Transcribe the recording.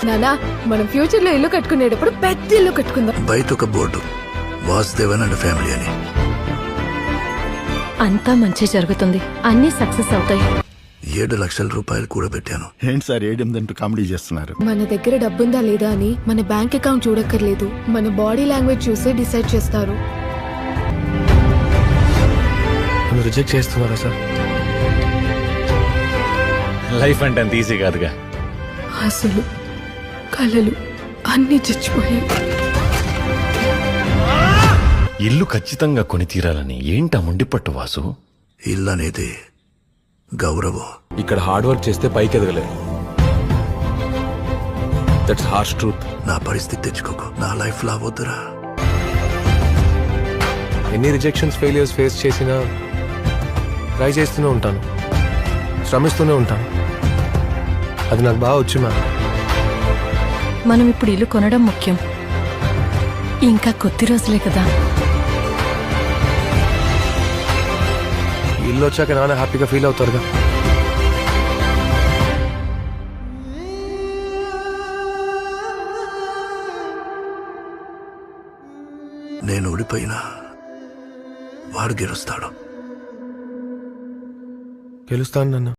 నానా మనం ఫ్యూచర్ లో ఇల్లు కట్టుకునేటప్పుడు పెద్ద ఇల్లు కట్టుకుందాం. బయట ఒక బోర్డు వాసుదేవన్ అండ్ ఫ్యామిలీ అని. అంతా మంచి జరుగుతుంది, అన్ని సక్సెస్ అవుతాయి. 7 లక్షల రూపాయలు కూడా పెట్టాను. ఏంటి సార్ 7-8 కామెడీ చేస్తున్నారు? మన దగ్గర డబ్బుందా లేదా అని మన బ్యాంక్ అకౌంట్ చూడక్కర్లేదు, మన బాడీ లాంగ్వేజ్ చూసే డిసైడ్ చేస్తారు. రిజెక్ట్ చేస్తున్నారా సార్? లైఫ్ అంటే అంత ఈజీ కాదుగా. అసలు కళలు అన్ని చచ్చిపోయాయి. ఇల్లు ఖచ్చితంగా కొని తీరాలని ఏంటా ముండిపట్టు వాసు? ఇల్లు అనేది గౌరవం. ఇక్కడ హార్డ్ వర్క్ చేస్తే పైకి ఎదగలేరు. That's harsh truth. నా పరిస్థితి తెచ్చుకోకు, నా లైఫ్ లా వద్దురా. ఎన్ని రిజెక్షన్స్ ఫెయిలియర్స్ ఫేస్ చేసినా ట్రై చేస్తూనే ఉంటాను, శ్రమిస్తూనే ఉంటాను. అది నాకు బాగా వచ్చు మ్యామ్. మనం ఇప్పుడు ఇల్లు కొనడం ముఖ్యం, ఇంకా కొద్ది రోజులే కదా. ఇల్లు వచ్చాక నాన్న హ్యాపీగా ఫీల్ అవుతారుగా. నేను ఓడిపోయినా వాడు గెలుస్తాడు. గెలుస్తాను నాన్న.